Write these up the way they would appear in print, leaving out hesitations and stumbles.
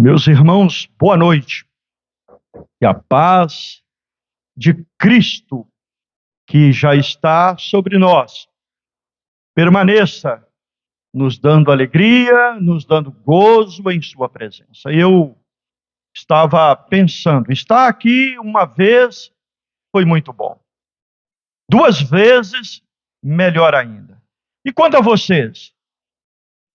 Meus irmãos, boa noite. E a paz de Cristo, que já está sobre nós, permaneça nos dando alegria, nos dando gozo em sua presença. Eu estava pensando, estar aqui uma vez foi muito bom. 2 vezes, melhor ainda. E quanto a vocês?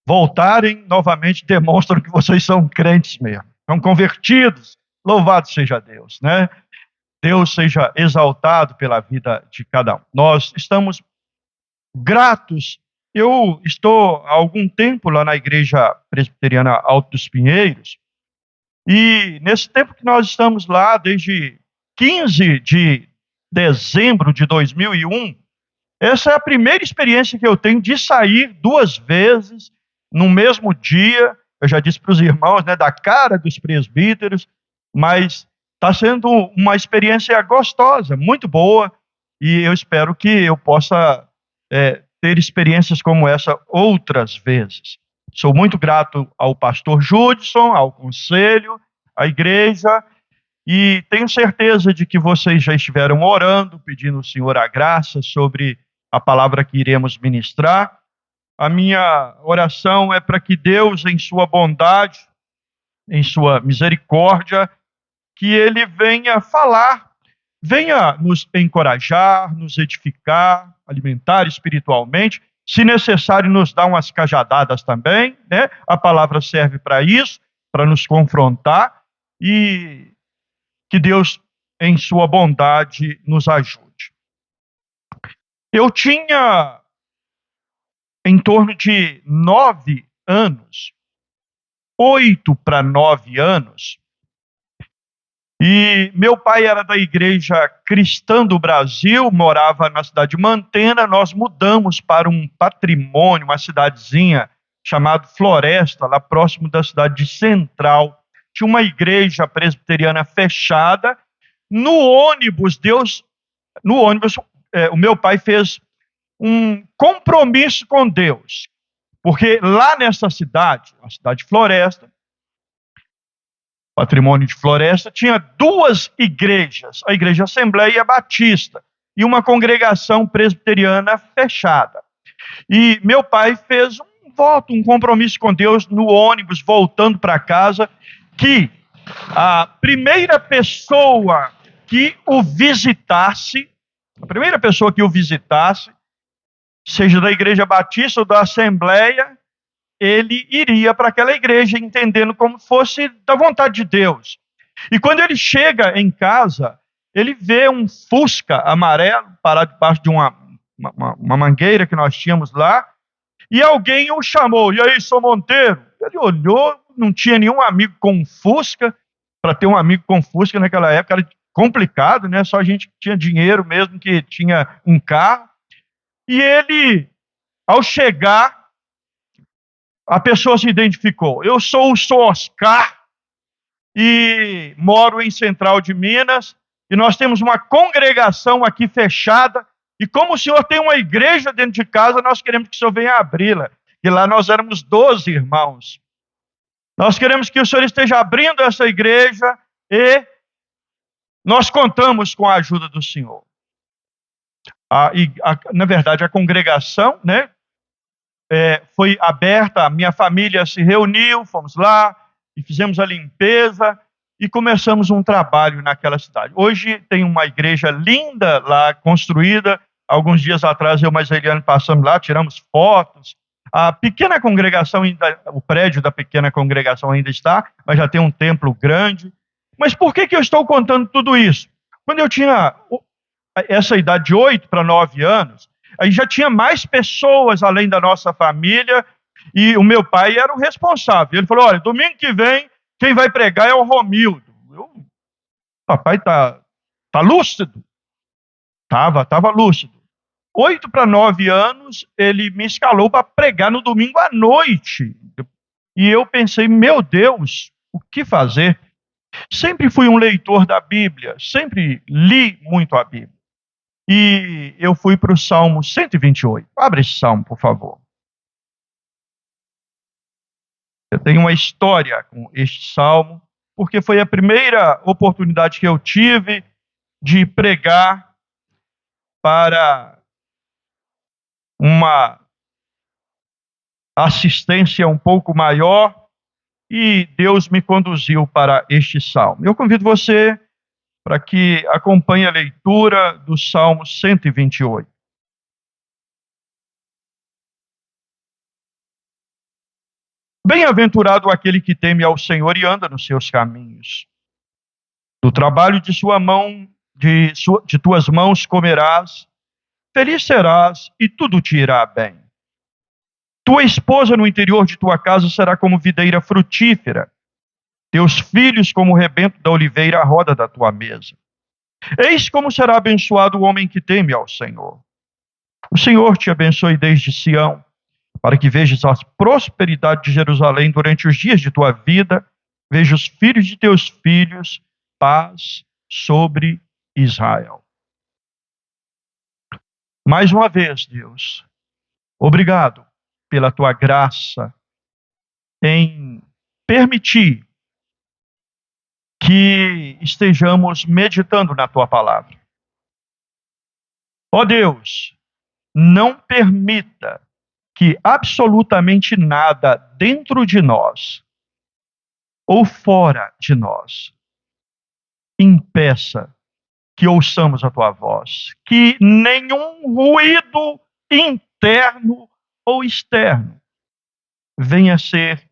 Voltarem novamente demonstram que vocês são crentes mesmo, são convertidos. Louvado seja Deus, né? Deus seja exaltado pela vida de cada um. Nós estamos gratos. Eu estou há algum tempo lá na Igreja Presbiteriana Alto dos Pinheiros, e nesse tempo que nós estamos lá, desde 15 de dezembro de 2001, essa é a primeira experiência que eu tenho de sair 2 vezes no mesmo dia. Eu já disse para os irmãos, né, da cara dos presbíteros, mas está sendo uma experiência gostosa, muito boa, e eu espero que eu possa ter experiências como essa outras vezes. Sou muito grato ao pastor Judson, ao conselho, à igreja, e tenho certeza de que vocês já estiveram orando, pedindo ao Senhor a graça sobre a palavra que iremos ministrar. A minha oração é para que Deus, em sua bondade, em sua misericórdia, que Ele venha falar, venha nos encorajar, nos edificar, alimentar espiritualmente, se necessário nos dar umas cajadadas também, né? A palavra serve para isso, para nos confrontar, e que Deus, em sua bondade, nos ajude. Eu tinha em torno de 9 anos, 8 para 9 anos, e meu pai era da Igreja Cristã do Brasil, morava na cidade de Mantena. Nós mudamos para um patrimônio, uma cidadezinha chamada Floresta, lá próximo da cidade de Central. Tinha uma igreja presbiteriana fechada. No ônibus, o meu pai fez um compromisso com Deus, porque lá nessa cidade, a cidade de Floresta, patrimônio de Floresta, tinha 2 igrejas, a Igreja Assembleia Batista e uma congregação presbiteriana fechada. E meu pai fez um voto, um compromisso com Deus no ônibus, voltando para casa, que a primeira pessoa que o visitasse, seja da Igreja Batista ou da Assembleia, ele iria para aquela igreja entendendo como fosse da vontade de Deus. E quando ele chega em casa, ele vê um Fusca amarelo parado debaixo de uma mangueira que nós tínhamos lá, e alguém o chamou. E aí, seu Monteiro? Ele olhou, não tinha nenhum amigo com Fusca. Para ter um amigo com Fusca naquela época era complicado, né? Só a gente que tinha dinheiro mesmo, que tinha um carro. E ele, ao chegar, a pessoa se identificou. Eu sou o Oscar e moro em Central de Minas, e nós temos uma congregação aqui fechada, e como o senhor tem uma igreja dentro de casa, nós queremos que o senhor venha abri-la. E lá nós éramos 12 irmãos. Nós queremos que o senhor esteja abrindo essa igreja, e nós contamos com a ajuda do senhor. Na verdade, a congregação, né, foi aberta, a minha família se reuniu, fomos lá e fizemos a limpeza e começamos um trabalho naquela cidade. Hoje tem uma igreja linda lá, construída. Alguns dias atrás eu e mais Eliane passamos lá, tiramos fotos. A pequena congregação, o prédio da pequena congregação ainda está, mas já tem um templo grande. Mas por que eu estou contando tudo isso? Quando eu tinha essa idade de 8 para 9 anos, aí já tinha mais pessoas além da nossa família, e o meu pai era o responsável. Ele falou: olha, domingo que vem, quem vai pregar é o Romildo. Papai tá lúcido? Tava lúcido. 8 para 9 anos, ele me escalou para pregar no domingo à noite. E eu pensei, meu Deus, o que fazer? Sempre fui um leitor da Bíblia, sempre li muito a Bíblia. E eu fui para o Salmo 128. Abre esse salmo, por favor. Eu tenho uma história com este salmo, porque foi a primeira oportunidade que eu tive de pregar para uma assistência um pouco maior e Deus me conduziu para este salmo. Eu convido você para que acompanhe a leitura do Salmo 128. Bem-aventurado aquele que teme ao Senhor e anda nos seus caminhos. Do trabalho de sua mão, de tuas mãos comerás, feliz serás e tudo te irá bem. Tua esposa no interior de tua casa será como videira frutífera, teus filhos como o rebento da oliveira à roda da tua mesa. Eis como será abençoado o homem que teme ao Senhor. O Senhor te abençoe desde Sião, para que vejas a prosperidade de Jerusalém durante os dias de tua vida, veja os filhos de teus filhos, paz sobre Israel. Mais uma vez, Deus, obrigado pela tua graça em permitir que estejamos meditando na tua palavra. Ó Deus, não permita que absolutamente nada dentro de nós ou fora de nós impeça que ouçamos a tua voz, que nenhum ruído interno ou externo venha ser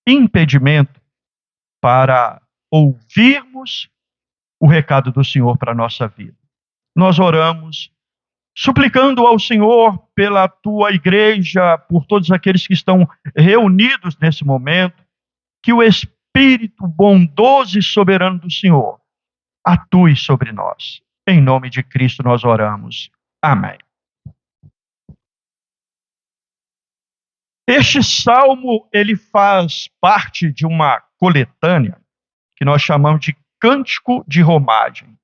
impedimento para ouvirmos o recado do Senhor para a nossa vida. Nós oramos suplicando ao Senhor pela tua igreja, por todos aqueles que estão reunidos nesse momento, que o Espírito bondoso e soberano do Senhor atue sobre nós. Em nome de Cristo nós oramos. Amém. Este salmo, ele faz parte de uma coletânea que nós chamamos de Cântico de Romagem.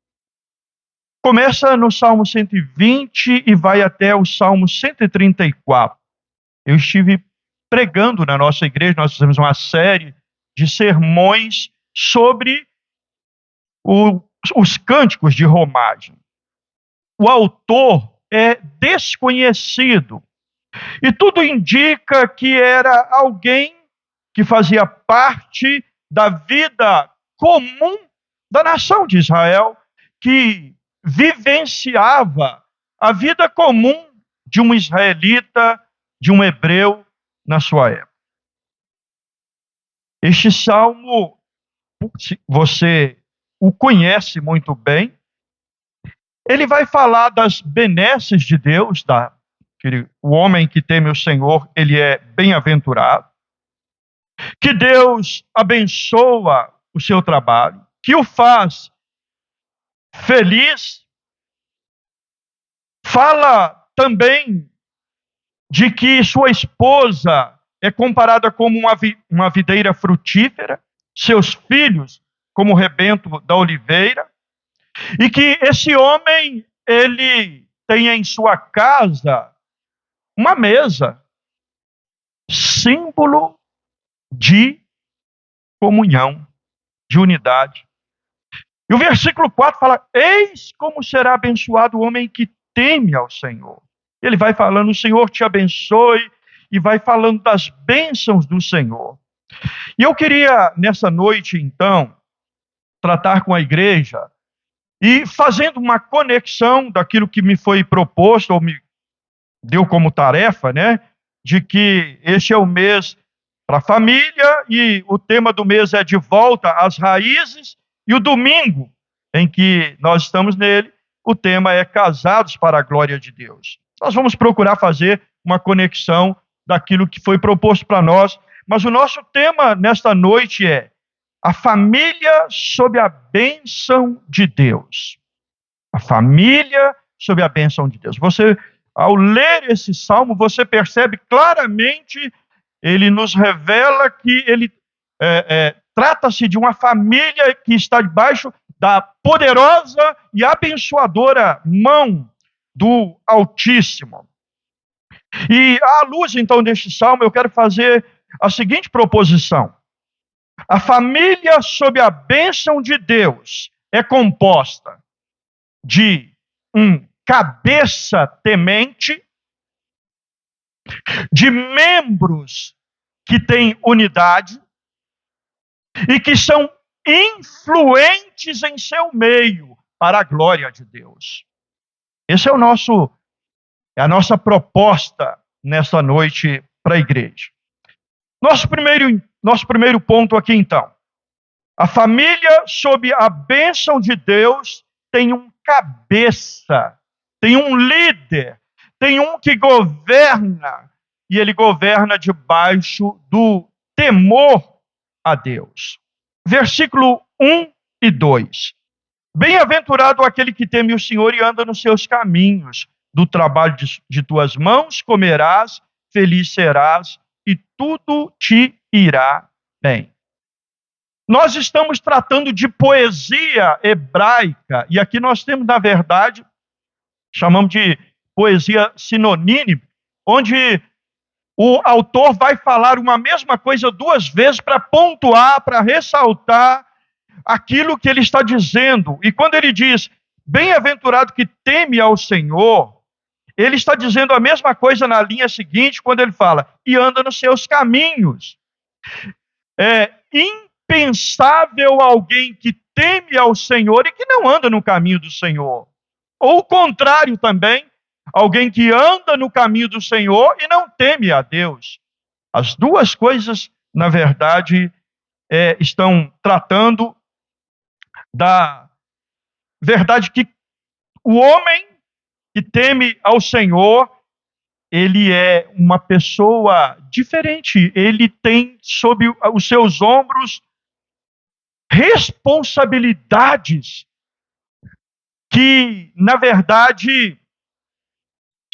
Começa no Salmo 120 e vai até o Salmo 134. Eu estive pregando na nossa igreja, nós fizemos uma série de sermões sobre os cânticos de romagem. O autor é desconhecido e tudo indica que era alguém que fazia parte da vida comum da nação de Israel, que vivenciava a vida comum de um israelita, de um hebreu na sua época. Este salmo, você o conhece muito bem, ele vai falar das benesses de Deus, o homem que teme o Senhor, ele é bem-aventurado, que Deus abençoa o seu trabalho, que o faz feliz. Fala também de que sua esposa é comparada como uma videira frutífera, seus filhos como o rebento da oliveira, e que esse homem, ele tem em sua casa uma mesa, símbolo de comunhão, de unidade. E o versículo 4 fala: eis como será abençoado o homem que teme ao Senhor. Ele vai falando: o Senhor te abençoe, e vai falando das bênçãos do Senhor. E eu queria, nessa noite, então, tratar com a igreja, e fazendo uma conexão daquilo que me foi proposto, ou me deu como tarefa, né? De que este é o mês para a família, e o tema do mês é de volta às raízes, e o domingo em que nós estamos nele, o tema é casados para a glória de Deus. Nós vamos procurar fazer uma conexão daquilo que foi proposto para nós, mas o nosso tema nesta noite é a família sob a bênção de Deus. A família sob a bênção de Deus. Você, ao ler esse salmo, você percebe claramente, ele nos revela que ele trata-se de uma família que está debaixo da poderosa e abençoadora mão do Altíssimo. E à luz, então, deste salmo, eu quero fazer a seguinte proposição: a família sob a bênção de Deus é composta de um cabeça temente, de membros que têm unidade e que são influentes em seu meio para a glória de Deus. Esse é a nossa proposta nesta noite para a igreja. Nosso primeiro ponto aqui, então. A família, sob a bênção de Deus, tem um cabeça, tem um líder, tem um que governa, e ele governa debaixo do temor a Deus. Versículo 1 e 2. Bem-aventurado aquele que teme o Senhor e anda nos seus caminhos. Do trabalho de tuas mãos comerás, feliz serás, e tudo te irá bem. Nós estamos tratando de poesia hebraica, e aqui nós temos, na verdade, chamamos de poesia sinonínima, onde o autor vai falar uma mesma coisa duas vezes para pontuar, para ressaltar aquilo que ele está dizendo. E quando ele diz, bem-aventurado que teme ao Senhor, ele está dizendo a mesma coisa na linha seguinte, quando ele fala, e anda nos seus caminhos. É impensável alguém que teme ao Senhor e que não anda no caminho do Senhor. Ou o contrário também, alguém que anda no caminho do Senhor e não teme a Deus. As duas coisas, na verdade, estão tratando da verdade que o homem que teme ao Senhor, ele é uma pessoa diferente. Ele tem sob os seus ombros responsabilidades que, na verdade,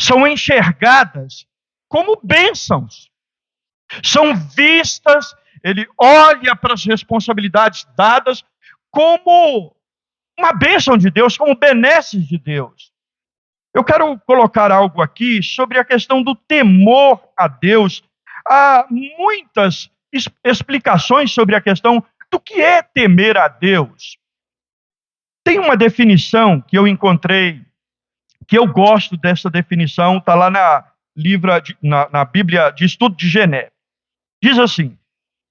são enxergadas como bênçãos. São vistas, ele olha para as responsabilidades dadas como uma bênção de Deus, como benesses de Deus. Eu quero colocar algo aqui sobre a questão do temor a Deus. Há muitas explicações sobre a questão do que é temer a Deus. Tem uma definição que eu encontrei, que eu gosto dessa definição, está lá na Bíblia de Estudo de Genebra. Diz assim: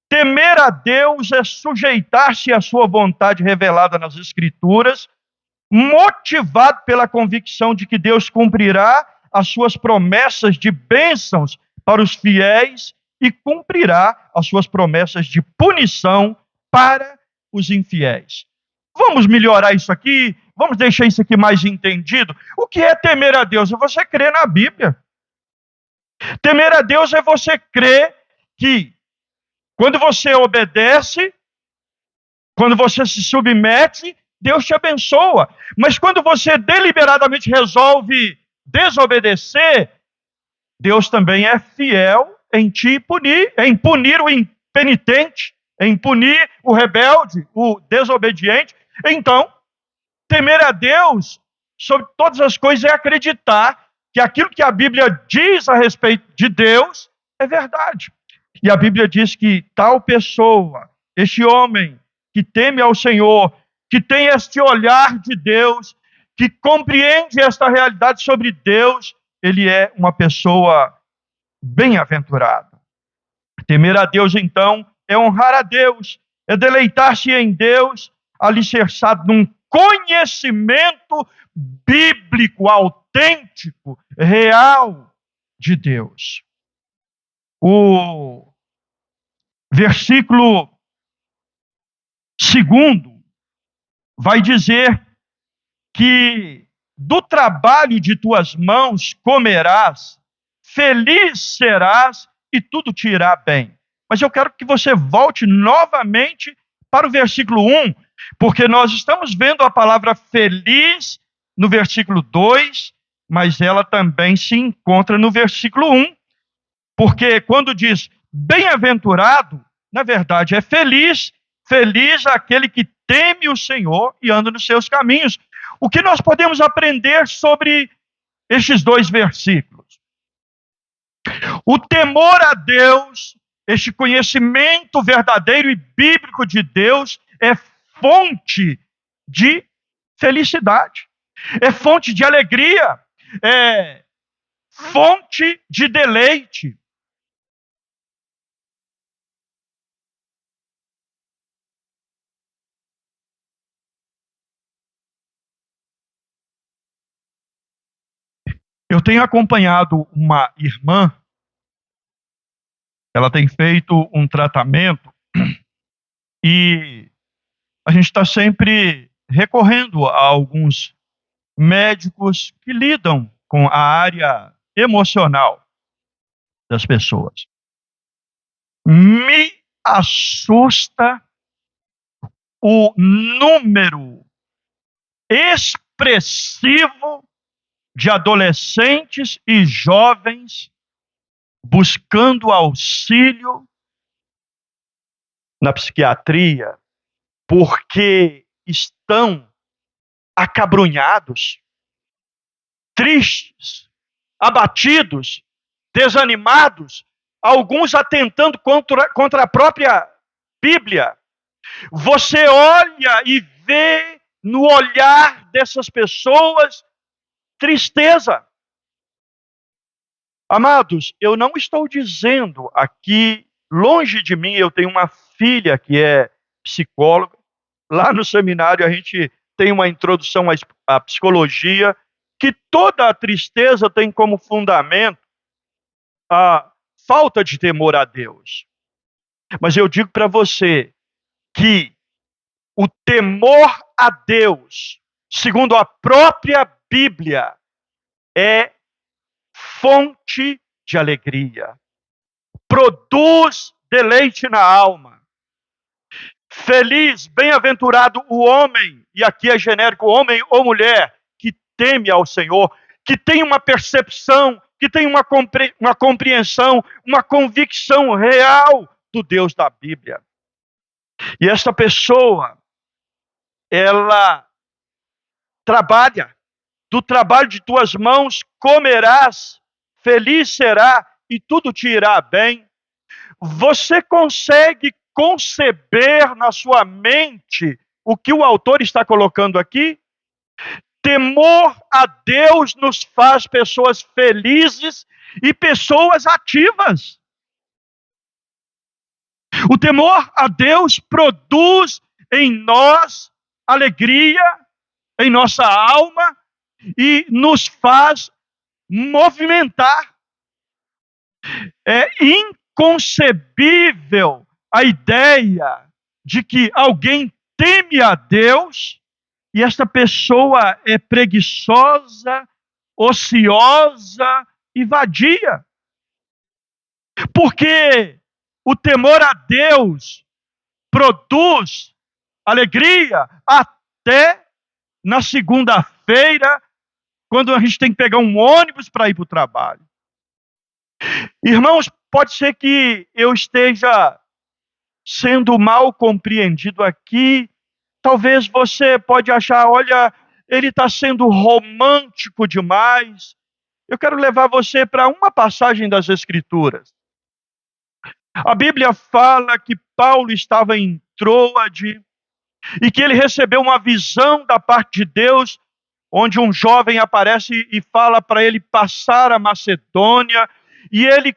temer a Deus é sujeitar-se à sua vontade revelada nas Escrituras, motivado pela convicção de que Deus cumprirá as suas promessas de bênçãos para os fiéis e cumprirá as suas promessas de punição para os infiéis. Vamos melhorar isso aqui? Vamos deixar isso aqui mais entendido? O que é temer a Deus? É você crer na Bíblia. Temer a Deus é você crer que quando você obedece, quando você se submete, Deus te abençoa. Mas quando você deliberadamente resolve desobedecer, Deus também é fiel em te punir, em punir o impenitente, em punir o rebelde, o desobediente. Então, temer a Deus sobre todas as coisas é acreditar que aquilo que a Bíblia diz a respeito de Deus é verdade. E a Bíblia diz que tal pessoa, este homem que teme ao Senhor, que tem este olhar de Deus, que compreende esta realidade sobre Deus, ele é uma pessoa bem-aventurada. Temer a Deus, então, é honrar a Deus, é deleitar-se em Deus, alicerçado num conhecimento bíblico, autêntico, real de Deus. O versículo 2 vai dizer que do trabalho de tuas mãos comerás, feliz serás e tudo te irá bem. Mas eu quero que você volte novamente para o versículo 1, porque nós estamos vendo a palavra feliz no versículo 2, mas ela também se encontra no versículo 1, porque quando diz bem-aventurado, na verdade é feliz, feliz aquele que teme o Senhor e anda nos seus caminhos. O que nós podemos aprender sobre estes dois versículos? O temor a Deus este conhecimento verdadeiro e bíblico de Deus é fonte de felicidade, é fonte de alegria, é fonte de deleite. Eu tenho acompanhado uma irmã, ela tem feito um tratamento e a gente está sempre recorrendo a alguns médicos que lidam com a área emocional das pessoas. Me assusta o número expressivo de adolescentes e jovens buscando auxílio na psiquiatria porque estão acabrunhados, tristes, abatidos, desanimados, alguns atentando contra a própria Bíblia. Você olha e vê no olhar dessas pessoas tristeza. Amados, eu não estou dizendo aqui, longe de mim, eu tenho uma filha que é psicóloga. Lá no seminário a gente tem uma introdução à psicologia, que toda a tristeza tem como fundamento a falta de temor a Deus. Mas eu digo para você que o temor a Deus, segundo a própria Bíblia, é fonte de alegria, produz deleite na alma. Feliz, bem-aventurado o homem, e aqui é genérico, homem ou mulher, que teme ao Senhor, que tem uma percepção, que tem uma compreensão, uma convicção real do Deus da Bíblia. E essa pessoa, ela trabalha, do trabalho de tuas mãos comerás, feliz será e tudo te irá bem. Você consegue conceber na sua mente o que o autor está colocando aqui? Temor a Deus nos faz pessoas felizes e pessoas ativas. O temor a Deus produz em nós alegria, em nossa alma, e nos faz movimentar. É inconcebível a ideia de que alguém teme a Deus e esta pessoa é preguiçosa, ociosa e vadia. Porque o temor a Deus produz alegria até na segunda-feira, quando a gente tem que pegar um ônibus para ir para o trabalho. Irmãos, pode ser que eu esteja sendo mal compreendido aqui. Talvez você pode achar, olha, ele está sendo romântico demais. Eu quero levar você para uma passagem das Escrituras. A Bíblia fala que Paulo estava em Troade e que ele recebeu uma visão da parte de Deus, onde um jovem aparece e fala para ele passar a Macedônia, e ele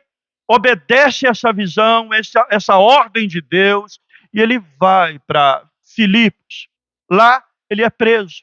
obedece essa visão, essa ordem de Deus, e ele vai para Filipos. Lá ele é preso.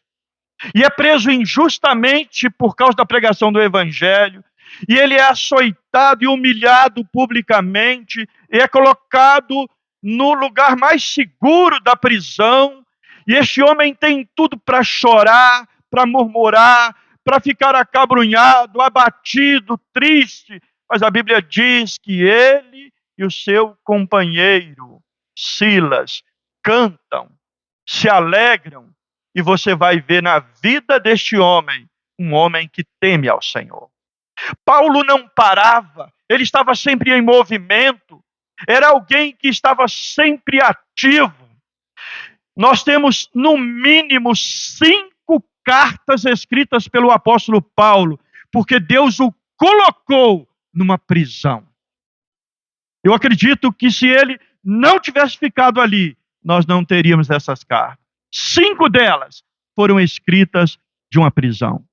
E é preso injustamente por causa da pregação do Evangelho. E ele é açoitado e humilhado publicamente, e é colocado no lugar mais seguro da prisão. E este homem tem tudo para chorar, para murmurar, para ficar acabrunhado, abatido, triste. Mas a Bíblia diz que ele e o seu companheiro, Silas, cantam, se alegram, e você vai ver na vida deste homem, um homem que teme ao Senhor. Paulo não parava, ele estava sempre em movimento, era alguém que estava sempre ativo. Nós temos, no mínimo, 5 cartas escritas pelo apóstolo Paulo, porque Deus o colocou numa prisão. Eu acredito que se ele não tivesse ficado ali, nós não teríamos essas cartas. 5 delas foram escritas de uma prisão.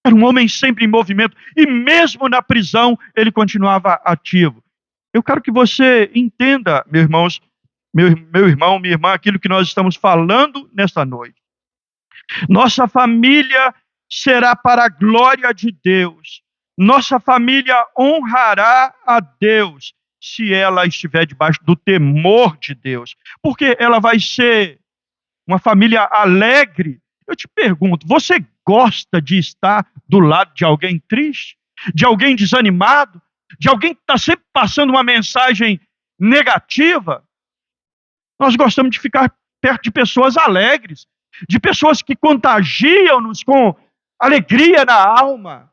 Era um homem sempre em movimento, e mesmo na prisão ele continuava ativo. Eu quero que você entenda, meus irmãos, meu irmão, minha irmã, aquilo que nós estamos falando nesta noite. Nossa família será para a glória de Deus. Nossa família honrará a Deus se ela estiver debaixo do temor de Deus. Porque ela vai ser uma família alegre. Eu te pergunto, você gosta de estar do lado de alguém triste? De alguém desanimado? De alguém que está sempre passando uma mensagem negativa? Nós gostamos de ficar perto de pessoas alegres, de pessoas que contagiam-nos com alegria na alma.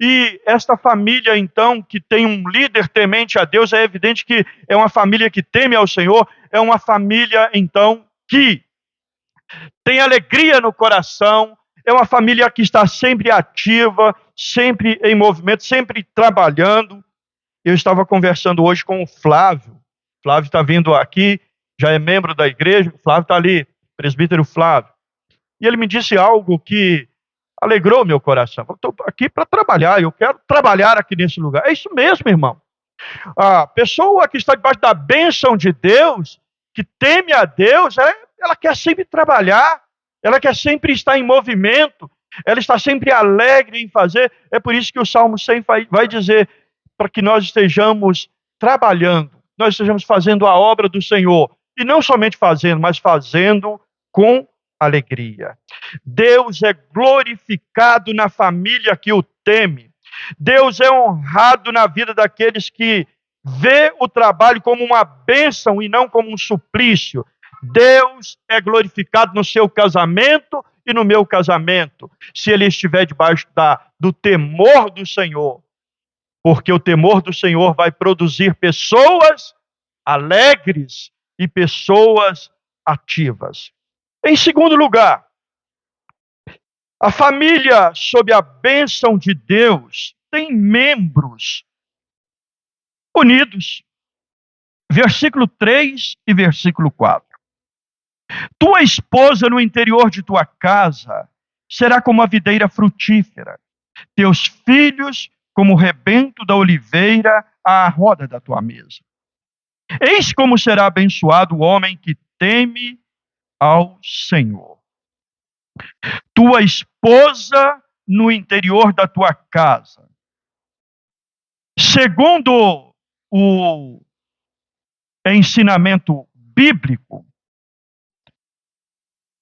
E esta família, então, que tem um líder temente a Deus, é evidente que é uma família que teme ao Senhor, é uma família, então, que tem alegria no coração, é uma família que está sempre ativa, sempre em movimento, sempre trabalhando. Eu estava conversando hoje com o Flávio. O Flávio está vindo aqui, já é membro da igreja. O Flávio está ali, presbítero Flávio. E ele me disse algo que alegrou meu coração. Eu estou aqui para trabalhar, eu quero trabalhar aqui nesse lugar. É isso mesmo, irmão. A pessoa que está debaixo da bênção de Deus, que teme a Deus, ela quer sempre trabalhar, ela quer sempre estar em movimento, ela está sempre alegre em fazer. É por isso que o Salmo 100 vai dizer para que nós estejamos trabalhando, nós estejamos fazendo a obra do Senhor. E não somente fazendo, mas fazendo com alegria. Deus é glorificado na família que o teme. Deus é honrado na vida daqueles que vê o trabalho como uma bênção e não como um suplício. Deus é glorificado no seu casamento e no meu casamento, se ele estiver debaixo do temor do Senhor. Porque o temor do Senhor vai produzir pessoas alegres e pessoas ativas. Em segundo lugar, a família sob a bênção de Deus tem membros unidos. Versículo 3 e versículo 4. Tua esposa no interior de tua casa será como a videira frutífera, teus filhos como o rebento da oliveira à roda da tua mesa. Eis como será abençoado o homem que teme ao Senhor. Tua esposa no interior da tua casa. Segundo o ensinamento bíblico,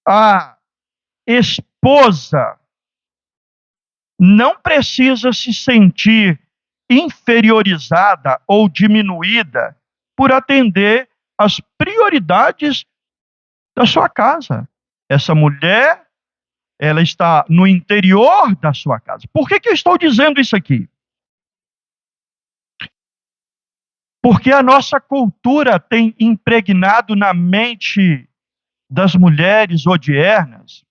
a esposa não precisa se sentir inferiorizada ou diminuída por atender às prioridades da sua casa. Essa mulher, ela está no interior da sua casa. Por que eu estou dizendo isso aqui? Porque a nossa cultura tem impregnado na mente das mulheres odiernas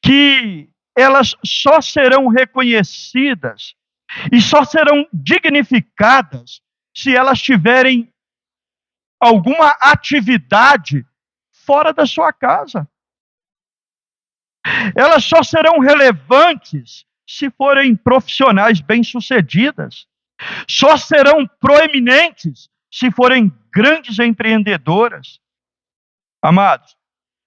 que elas só serão reconhecidas e só serão dignificadas se elas tiverem alguma atividade fora da sua casa. Elas só serão relevantes se forem profissionais bem-sucedidas. Só serão proeminentes se forem grandes empreendedoras. Amados,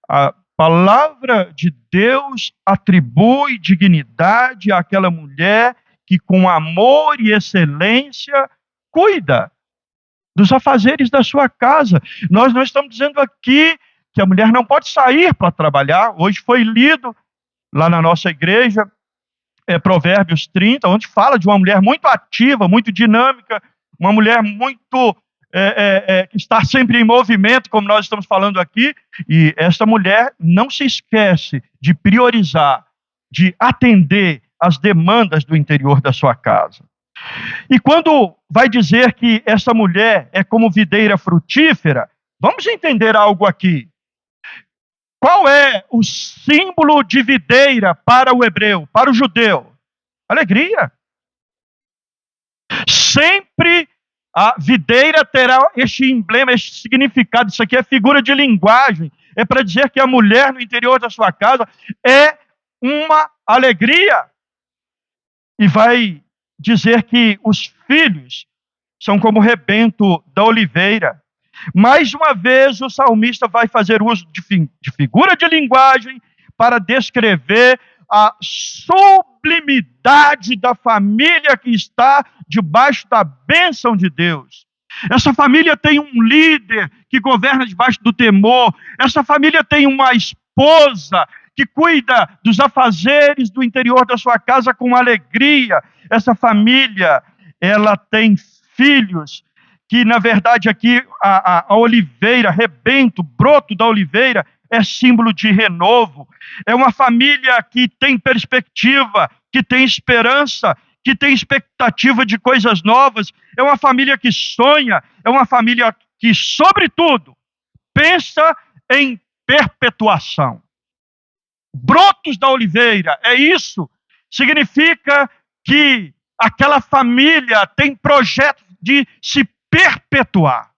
a palavra de Deus atribui dignidade àquela mulher que com amor e excelência cuida dos afazeres da sua casa. Nós não estamos dizendo aqui que a mulher não pode sair para trabalhar. Hoje foi lido lá na nossa igreja, Provérbios 30, onde fala de uma mulher muito ativa, muito dinâmica, uma mulher muito que está sempre em movimento, como nós estamos falando aqui, e esta mulher não se esquece de priorizar, de atender às demandas do interior da sua casa. E quando vai dizer que essa mulher é como videira frutífera, vamos entender algo aqui. Qual é o símbolo de videira para o hebreu, para o judeu? Alegria. Sempre A videira terá este emblema, este significado. Isso aqui é figura de linguagem. É para dizer que a mulher no interior da sua casa é uma alegria. E vai dizer que os filhos são como o rebento da oliveira. Mais uma vez, o salmista vai fazer uso de figura de linguagem para descrever a sublimidade da família que está debaixo da bênção de Deus. Essa família tem um líder que governa debaixo do temor. Essa família tem uma esposa que cuida dos afazeres do interior da sua casa com alegria. Essa família, ela tem filhos que, na verdade, aqui a oliveira, rebento, broto da oliveira, é símbolo de renovo. É uma família que tem perspectiva, que tem esperança, que tem expectativa de coisas novas. É uma família que sonha, é uma família que, sobretudo, pensa em perpetuação. Brotos da oliveira, é isso. Significa que aquela família tem projeto de se perpetuar.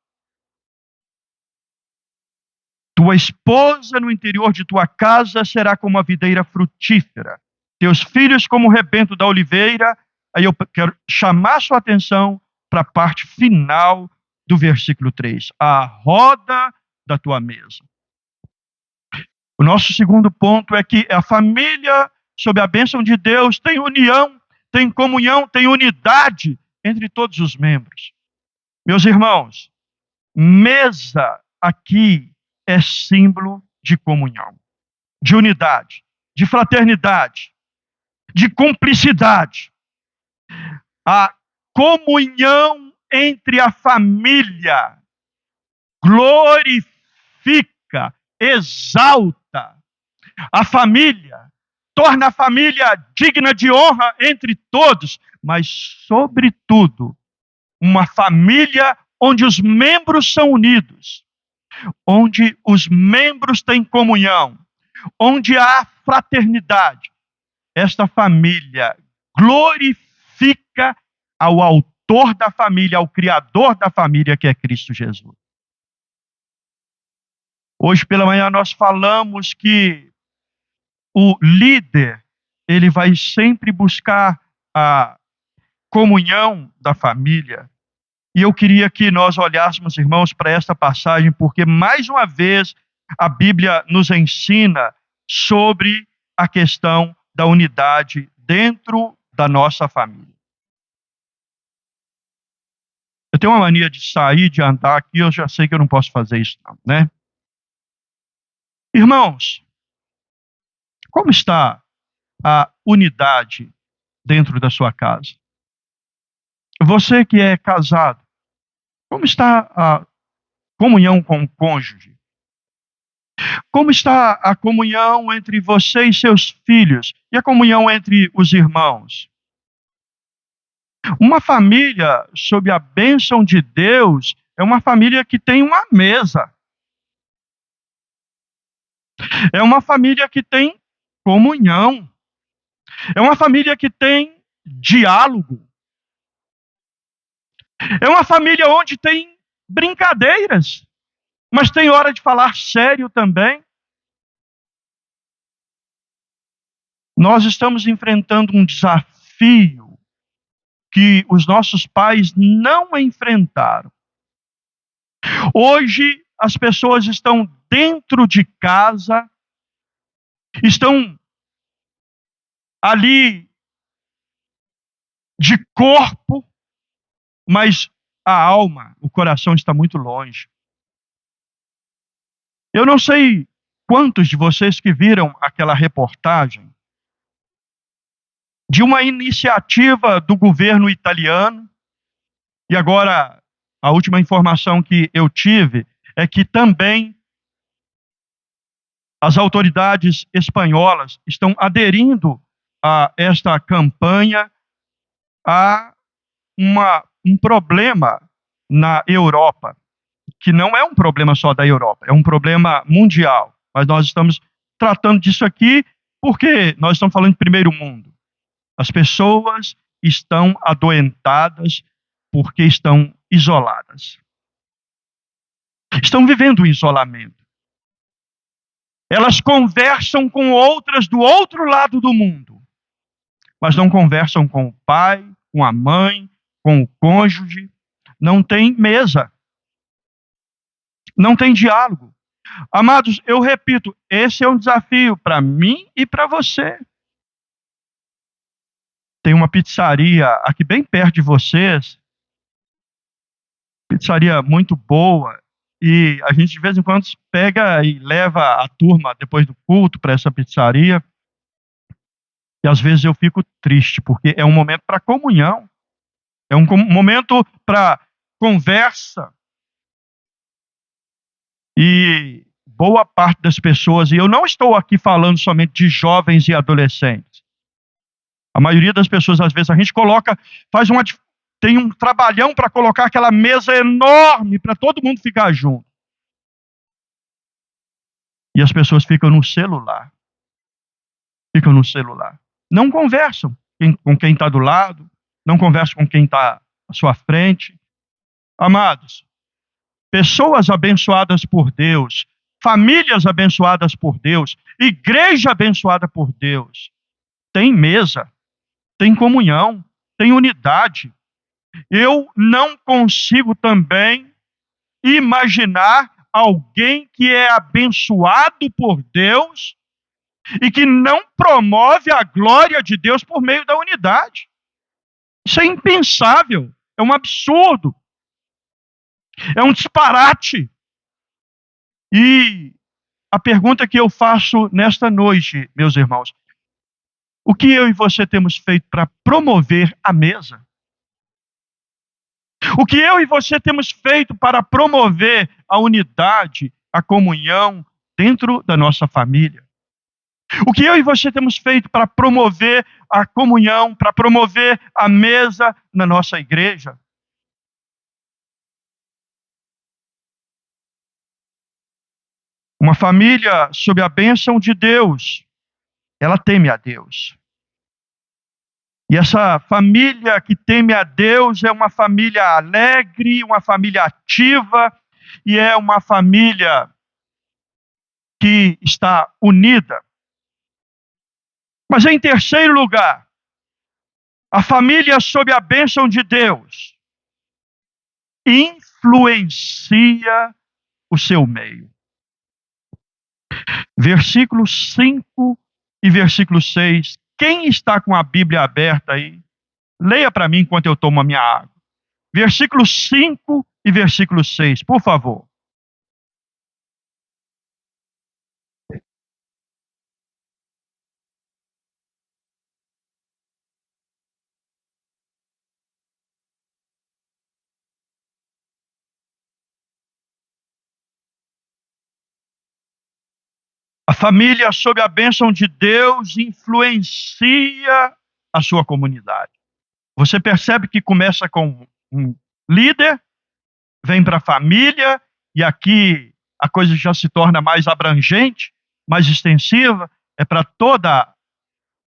Tua esposa no interior de tua casa será como a videira frutífera. Teus filhos como o rebento da oliveira. Aí eu quero chamar sua atenção para a parte final do versículo 3. A roda da tua mesa. O nosso segundo ponto é que a família, sob a bênção de Deus, tem união, tem comunhão, tem unidade entre todos os membros. Meus irmãos, mesa aqui é símbolo de comunhão, de unidade, de fraternidade, de cumplicidade. A comunhão entre a família glorifica, exalta a família, torna a família digna de honra entre todos, mas, sobretudo, uma família onde os membros são unidos, onde os membros têm comunhão, onde há fraternidade. Esta família glorifica ao autor da família, ao criador da família, que é Cristo Jesus. Hoje pela manhã nós falamos que o líder, ele vai sempre buscar a comunhão da família. E eu queria que nós olhássemos, irmãos, para esta passagem, porque mais uma vez a Bíblia nos ensina sobre a questão da unidade dentro da nossa família. Eu tenho uma mania de sair, de andar aqui, eu já sei que eu não posso fazer isso não, né? Irmãos, como está a unidade dentro da sua casa? Você que é casado, como está a comunhão com o cônjuge? Como está a comunhão entre você e seus filhos? E a comunhão entre os irmãos? Uma família sob a bênção de Deus é uma família que tem uma mesa. É uma família que tem comunhão. É uma família que tem diálogo. É uma família onde tem brincadeiras, mas tem hora de falar sério também. Nós estamos enfrentando um desafio que os nossos pais não enfrentaram. Hoje, as pessoas estão dentro de casa, estão ali de corpo, mas a alma, o coração está muito longe. Eu não sei quantos de vocês que viram aquela reportagem de uma iniciativa do governo italiano, e agora a última informação que eu tive é que também as autoridades espanholas estão aderindo a esta campanha. Há um problema na Europa, que não é um problema só da Europa, é um problema mundial. Mas nós estamos tratando disso aqui porque nós estamos falando de primeiro mundo. As pessoas estão adoentadas porque estão isoladas. Estão vivendo o isolamento. Elas conversam com outras do outro lado do mundo, mas não conversam com o pai, com a mãe, com o cônjuge. Não tem mesa. Não tem diálogo. Amados, eu repito, esse é um desafio para mim e para você. Tem uma pizzaria aqui bem perto de vocês, pizzaria muito boa, e a gente de vez em quando pega e leva a turma depois do culto para essa pizzaria, e às vezes eu fico triste, porque é um momento para comunhão, é um momento para conversa, e boa parte das pessoas, e eu não estou aqui falando somente de jovens e adolescentes, a maioria das pessoas, às vezes, a gente coloca, tem um trabalhão para colocar aquela mesa enorme para todo mundo ficar junto. E as pessoas ficam no celular. Ficam no celular. Não conversam com quem está do lado, não conversam com quem está à sua frente. Amados, pessoas abençoadas por Deus, famílias abençoadas por Deus, igreja abençoada por Deus, tem mesa, tem comunhão, tem unidade. Eu não consigo também imaginar alguém que é abençoado por Deus e que não promove a glória de Deus por meio da unidade. Isso é impensável, é um absurdo, é um disparate. E a pergunta que eu faço nesta noite, meus irmãos, o que eu e você temos feito para promover a mesa? O que eu e você temos feito para promover a unidade, a comunhão dentro da nossa família? O que eu e você temos feito para promover a comunhão, para promover a mesa na nossa igreja? Uma família sob a bênção de Deus, ela teme a Deus. E essa família que teme a Deus é uma família alegre, uma família ativa, e é uma família que está unida. Mas em terceiro lugar, a família sob a bênção de Deus influencia o seu meio. Versículo 5 e versículo 6. Quem está com a Bíblia aberta aí? Leia para mim enquanto eu tomo a minha água. Versículo 5 e versículo 6, por favor. A família, sob a bênção de Deus, influencia a sua comunidade. Você percebe que começa com um líder, vem para a família, e aqui a coisa já se torna mais abrangente, mais extensiva, é para toda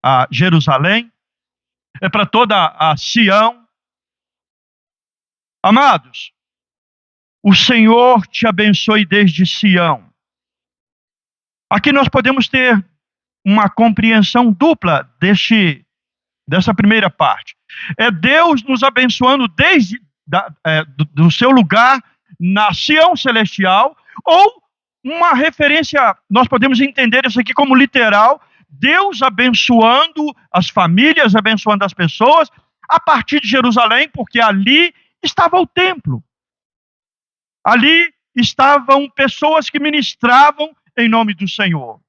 a Jerusalém, é para toda a Sião. Amados, o Senhor te abençoe desde Sião. Aqui nós podemos ter uma compreensão dupla dessa primeira parte. É Deus nos abençoando desde do seu lugar na Sião celestial, ou uma referência, nós podemos entender isso aqui como literal, Deus abençoando as famílias, abençoando as pessoas, a partir de Jerusalém, porque ali estava o templo. Ali estavam pessoas que ministravam em nome do Senhor.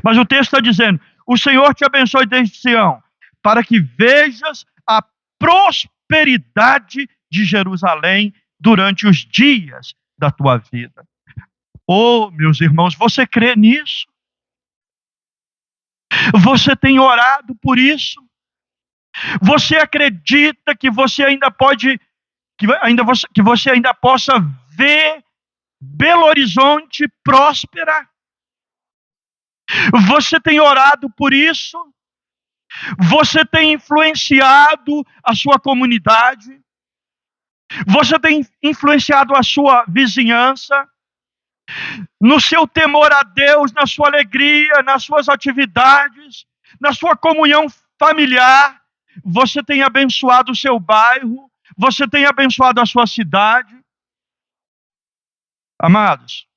Mas o texto está dizendo, o Senhor te abençoe desde Sião, para que vejas a prosperidade de Jerusalém durante os dias da tua vida. Oh, meus irmãos, você crê nisso? Você tem orado por isso? Você acredita que você ainda pode, que você ainda possa ver Belo Horizonte próspera? Você tem orado por isso? Você tem influenciado a sua comunidade? Você tem influenciado a sua vizinhança, no seu temor a Deus, na sua alegria, nas suas atividades, na sua comunhão familiar. Você tem abençoado o seu bairro, você tem abençoado a sua cidade. Amados,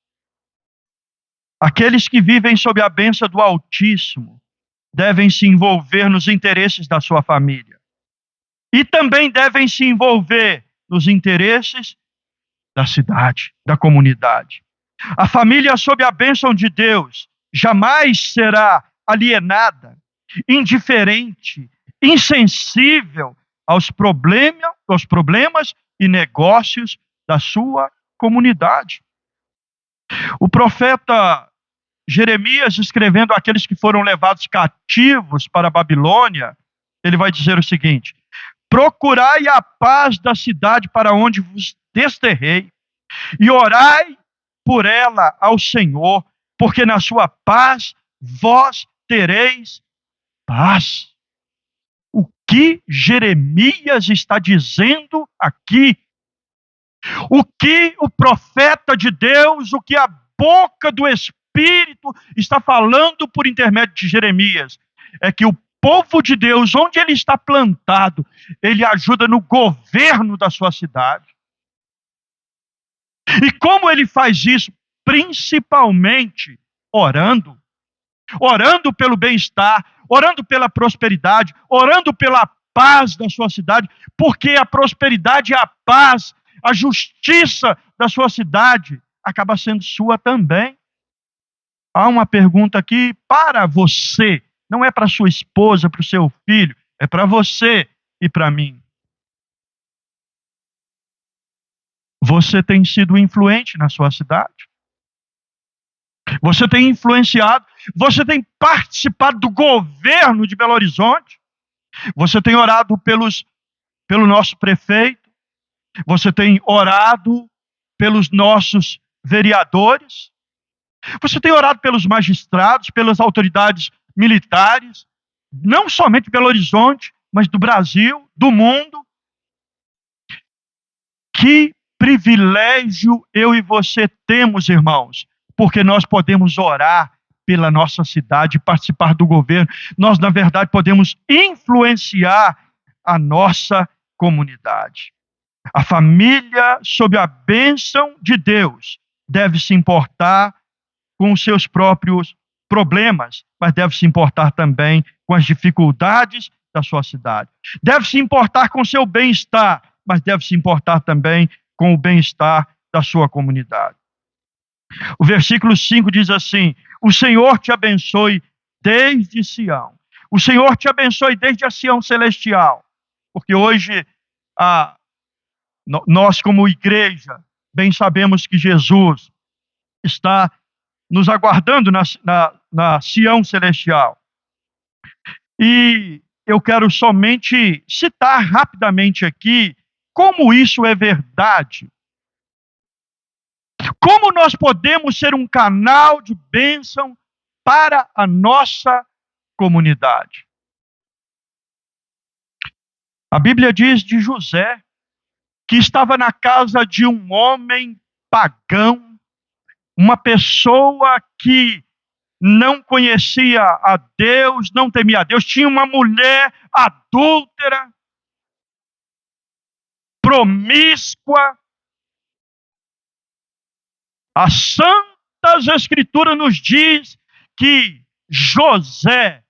aqueles que vivem sob a bênção do Altíssimo devem se envolver nos interesses da sua família. E também devem se envolver nos interesses da cidade, da comunidade. A família sob a bênção de Deus jamais será alienada, indiferente, insensível aos problemas e negócios da sua comunidade. O profeta Jeremias, escrevendo àqueles que foram levados cativos para a Babilônia, ele vai dizer o seguinte: procurai a paz da cidade para onde vos desterrei, e orai por ela ao Senhor, porque na sua paz vós tereis paz. O que Jeremias está dizendo aqui? O que o profeta de Deus, o que a boca do Espírito está falando por intermédio de Jeremias, é que o povo de Deus, onde ele está plantado, ele ajuda no governo da sua cidade. E como ele faz isso? Principalmente orando. Orando pelo bem-estar, orando pela prosperidade, orando pela paz da sua cidade, porque a prosperidade e a paz, a justiça da sua cidade acaba sendo sua também. Há uma pergunta aqui para você, não é para sua esposa, para o seu filho, é para você e para mim. Você tem sido influente na sua cidade? Você tem influenciado? Você tem participado do governo de Belo Horizonte? Você tem orado pelo nosso prefeito? Você tem orado pelos nossos vereadores? Você tem orado pelos magistrados, pelas autoridades militares, não somente de Belo Horizonte, mas do Brasil, do mundo? Que privilégio eu e você temos, irmãos, porque nós podemos orar pela nossa cidade, participar do governo. Nós, na verdade, podemos influenciar a nossa comunidade. A família, sob a bênção de Deus, deve se importar com os seus próprios problemas, mas deve se importar também com as dificuldades da sua cidade. Deve se importar com o seu bem-estar, mas deve se importar também com o bem-estar da sua comunidade. O versículo 5 diz assim: o Senhor te abençoe desde Sião. O Senhor te abençoe desde a Sião celestial. Porque hoje, nós como igreja, bem sabemos que Jesus está nos aguardando na Sião celestial. E eu quero somente citar rapidamente aqui como isso é verdade. Como nós podemos ser um canal de bênção para a nossa comunidade? A Bíblia diz de José, que estava na casa de um homem pagão, uma pessoa que não conhecia a Deus, não temia a Deus, tinha uma mulher adúltera, promíscua. As Santas Escrituras nos diz que José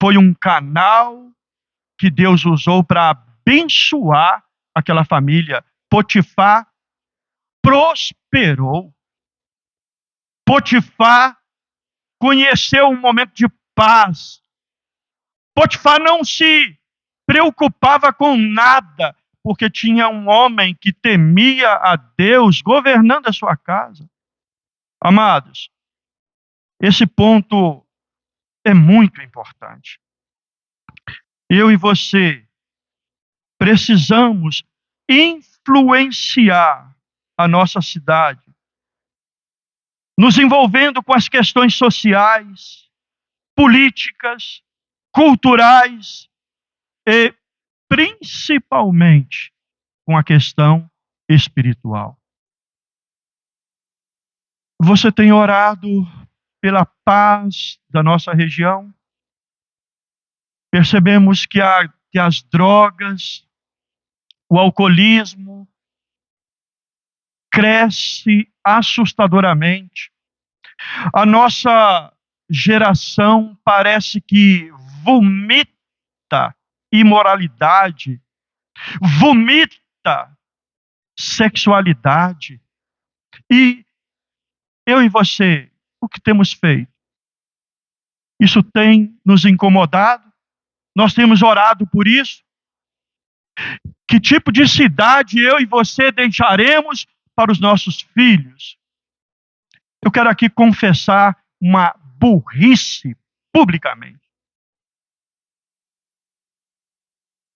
foi um canal que Deus usou para abençoar aquela família. Potifar prosperou. Potifar conheceu um momento de paz. Potifar não se preocupava com nada, porque tinha um homem que temia a Deus governando a sua casa. Amados, esse ponto é muito importante. Eu e você precisamos influenciar a nossa cidade, nos envolvendo com as questões sociais, políticas, culturais e principalmente com a questão espiritual. Você tem orado pela paz da nossa região? Percebemos que as drogas, o alcoolismo, cresce assustadoramente. A nossa geração parece que vomita imoralidade, vomita sexualidade. E eu e você, o que temos feito? Isso tem nos incomodado? Nós temos orado por isso? Que tipo de cidade eu e você deixaremos para os nossos filhos? Eu quero aqui confessar uma burrice publicamente.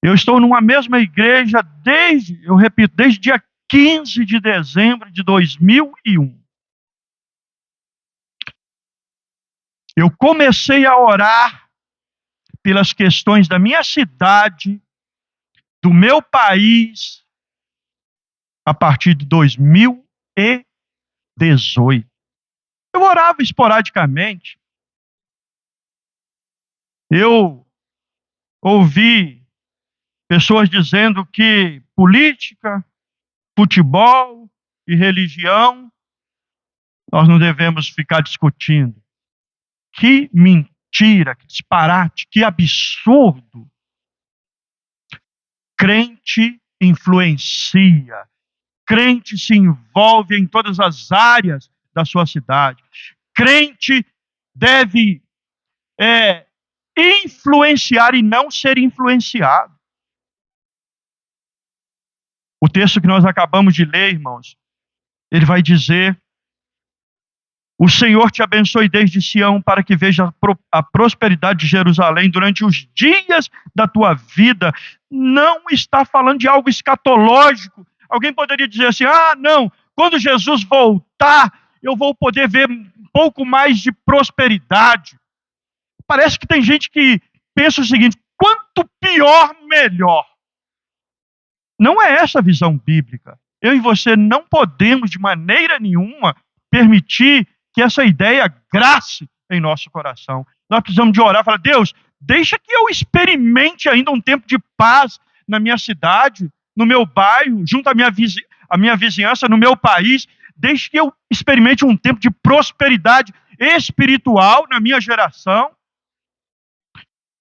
Eu estou numa mesma igreja desde dia 15 de dezembro de 2001. Eu comecei a orar pelas questões da minha cidade, do meu país, a partir de 2018. Eu orava esporadicamente. Eu ouvi pessoas dizendo que política, futebol e religião nós não devemos ficar discutindo. Que mentira, que disparate, que absurdo. Crente influencia, crente se envolve em todas as áreas da sua cidade. Crente deve influenciar e não ser influenciado. O texto que nós acabamos de ler, irmãos, ele vai dizer: o Senhor te abençoe desde Sião, para que veja a prosperidade de Jerusalém durante os dias da tua vida. Não está falando de algo escatológico. Alguém poderia dizer assim: não, quando Jesus voltar, eu vou poder ver um pouco mais de prosperidade. Parece que tem gente que pensa o seguinte: quanto pior, melhor. Não é essa a visão bíblica. Eu e você não podemos, de maneira nenhuma, permitir que essa ideia grace em nosso coração. Nós precisamos de orar e falar: Deus, deixa que eu experimente ainda um tempo de paz na minha cidade, no meu bairro, junto à minha vizinhança, no meu país. Deixa que eu experimente um tempo de prosperidade espiritual na minha geração.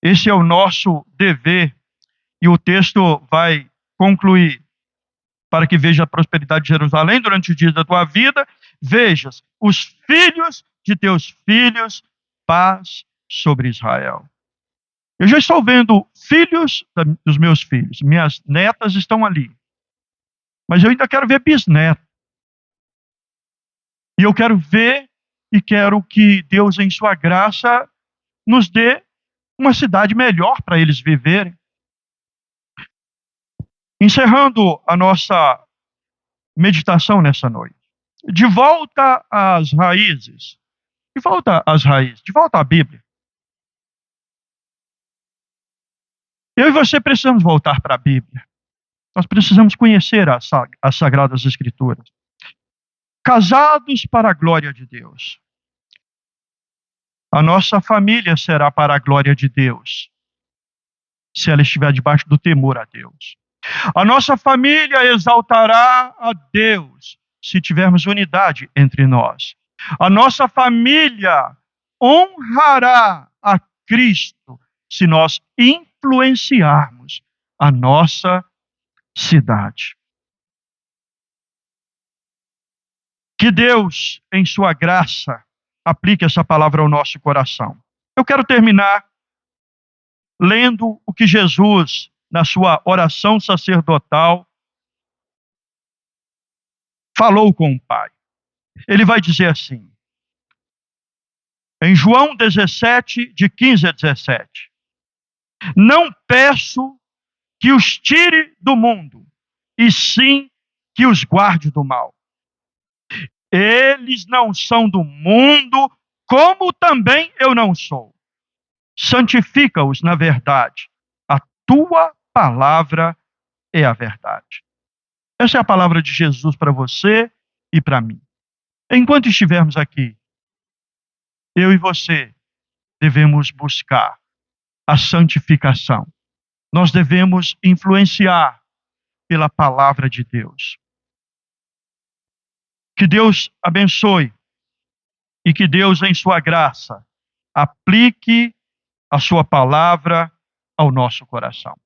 Esse é o nosso dever. E o texto vai concluir: para que veja a prosperidade de Jerusalém durante os dias da tua vida, vejas os filhos de teus filhos, paz sobre Israel. Eu já estou vendo filhos dos meus filhos, minhas netas estão ali, mas eu ainda quero ver bisnetos. E eu quero ver e quero que Deus, em sua graça, nos dê uma cidade melhor para eles viverem. Encerrando a nossa meditação nessa noite. De volta às raízes. De volta às raízes. De volta à Bíblia. Eu e você precisamos voltar para a Bíblia. Nós precisamos conhecer as Sagradas Escrituras. Casados para a glória de Deus. A nossa família será para a glória de Deus, se ela estiver debaixo do temor a Deus. A nossa família exaltará a Deus se tivermos unidade entre nós. A nossa família honrará a Cristo se nós influenciarmos a nossa cidade. Que Deus, em sua graça, aplique essa palavra ao nosso coração. Eu quero terminar lendo o que Jesus, na sua oração sacerdotal, falou com o Pai. Ele vai dizer assim, em João 17, de 15 a 17: não peço que os tire do mundo, e sim que os guarde do mal. Eles não são do mundo, como também eu não sou. Santifica-os na verdade. A tua palavra é a verdade. Essa é a palavra de Jesus para você e para mim. Enquanto estivermos aqui, eu e você devemos buscar a santificação. Nós devemos influenciar pela palavra de Deus. Que Deus abençoe e que Deus, em sua graça, aplique a sua palavra ao nosso coração.